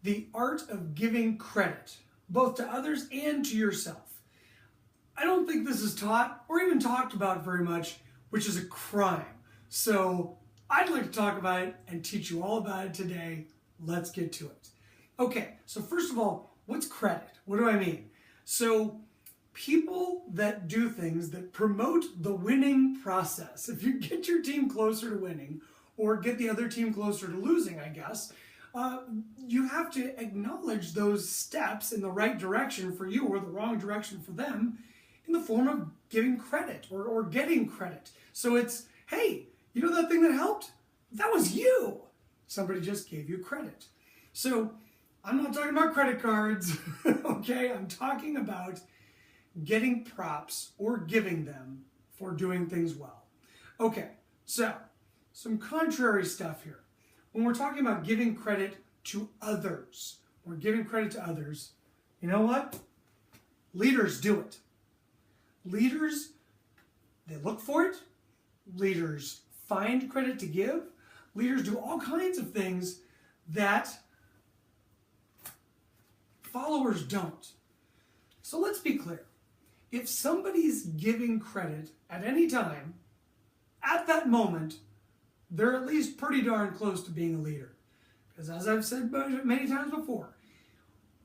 the art of giving credit, both to others and to yourself. I don't think this is taught or even talked about very much, which is a crime. So I'd like to talk about it and teach you all about it today. Let's get to it. Okay, so first of all, what's credit? What do I mean? So people that do things that promote the winning process. If you get your team closer to winning or get the other team closer to losing, I guess, you have to acknowledge those steps in the right direction for you or the wrong direction for them in the form of giving credit or getting credit. So it's, hey, you know that thing that helped? That was you. Somebody just gave you credit. So I'm not talking about credit cards, okay? I'm talking about getting props or giving them for doing things well. Okay, so some contrary stuff here. When we're talking about giving credit to others, or giving credit to others, you know what? Leaders do it. Leaders, they look for it. Leaders find credit to give. Leaders do all kinds of things that followers don't. So let's be clear. If somebody's giving credit at any time, at that moment, they're at least pretty darn close to being a leader. Because as I've said many times before,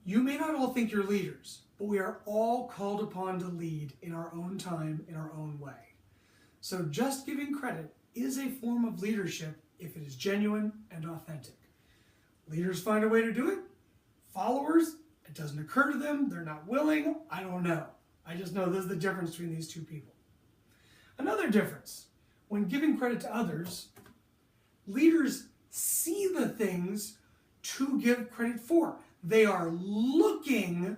you may not all think you're leaders, but we are all called upon to lead in our own time, in our own way. So just giving credit is a form of leadership if it is genuine and authentic. Leaders find a way to do it. Followers, it doesn't occur to them. They're not willing. I don't know. I just know this is the difference between these two people. Another difference, when giving credit to others, leaders see the things to give credit for. They are looking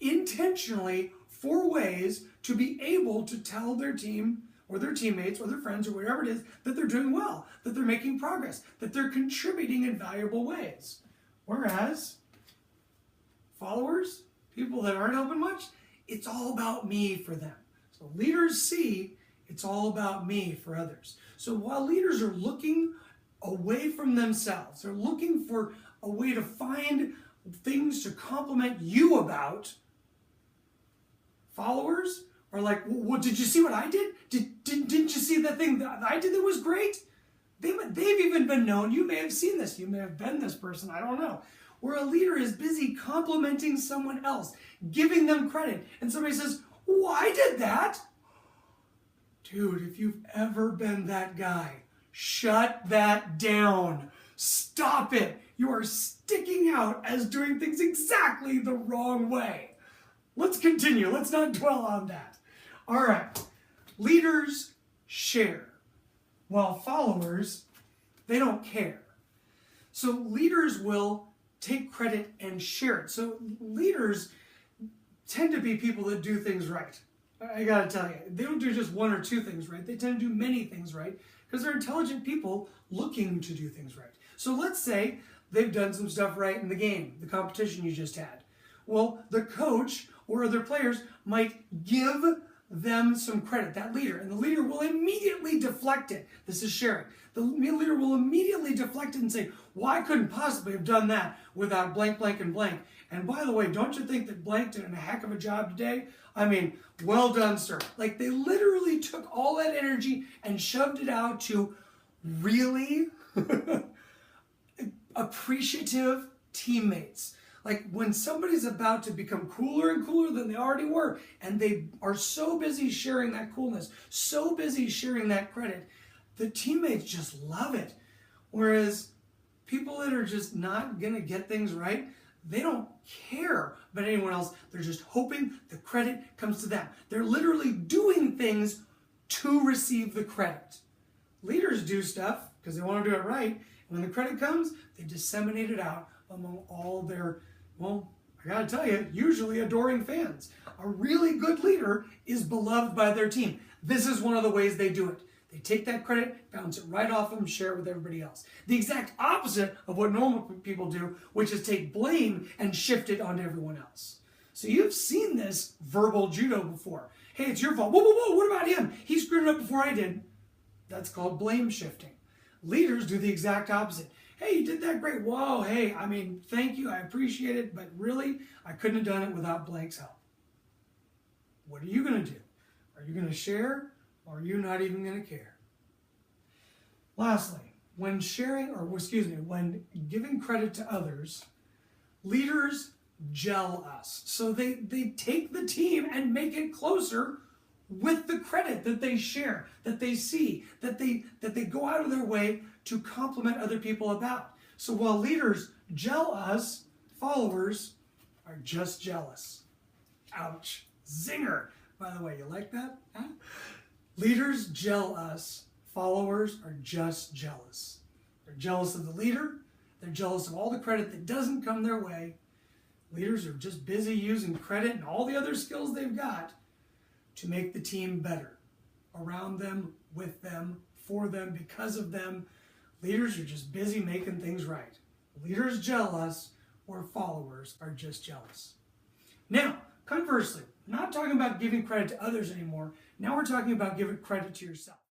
intentionally for ways to be able to tell their team or their teammates or their friends or whatever it is that they're doing well, that they're making progress, that they're contributing in valuable ways. Whereas followers, people that aren't helping much, it's all about me for them. So leaders see it's all about me for others. So while leaders are looking away from themselves, they're looking for a way to find things to compliment you about, followers are like, well, did you see what I did? Didn't you see that thing that I did that was great? They've even been known. You may have seen this. You may have been this person. I don't know. Where a leader is busy complimenting someone else, giving them credit, and somebody says, oh, I did that. Dude, if you've ever been that guy, shut that down. Stop it. You are sticking out as doing things exactly the wrong way. Let's continue. Let's not dwell on that. All right. Leaders share, while followers, they don't care. So leaders will take credit and share it. So leaders tend to be people that do things right. I gotta tell you, they don't do just one or two things right. They tend to do many things right because they're intelligent people looking to do things right. So let's say they've done some stuff right in the game, the competition you just had. Well, the coach or other players might give them some credit, that leader, and the leader will immediately deflect it. This is sharing. The leader will immediately deflect it and say, well, I couldn't possibly have done that without blank, blank, and blank. And by the way, don't you think that blank did a heck of a job today? I mean, well done, sir. Like, they literally took all that energy and shoved it out to really appreciative teammates. Like when somebody's about to become cooler and cooler than they already were, and they are so busy sharing that coolness, so busy sharing that credit, the teammates just love it. Whereas people that are just not going to get things right, they don't care about anyone else. They're just hoping the credit comes to them. They're literally doing things to receive the credit. Leaders do stuff because they want to do it right. And when the credit comes, they disseminate it out among all their, well, I gotta tell you, usually adoring fans. A really good leader is beloved by their team. This is one of the ways they do it. They take that credit, bounce it right off them, share it with everybody else. The exact opposite of what normal people do, which is take blame and shift it onto everyone else. So you've seen this verbal judo before. Hey, it's your fault. Whoa, whoa, whoa, what about him? He screwed it up before I did. That's called blame shifting. Leaders do the exact opposite. Hey, you did that great. Whoa, hey, I mean, thank you. I appreciate it. But really, I couldn't have done it without blank's help. What are you going to do? Are you going to share, or are you not even going to care? Lastly, when when giving credit to others, leaders gel us. So they take the team and make it closer with the credit that they share, that they see, that they go out of their way to compliment other people about. So while leaders gel us, followers are just jealous. Ouch. Zinger. By the way, you like that? Huh? Leaders gel us, followers are just jealous. They're jealous of the leader. They're jealous of all the credit that doesn't come their way. Leaders are just busy using credit and all the other skills they've got to make the team better. Around them, with them, for them, because of them. Leaders are just busy making things right. Leaders gel us, or followers are just jealous. Now, conversely, not talking about giving credit to others anymore. Now we're talking about giving credit to yourself.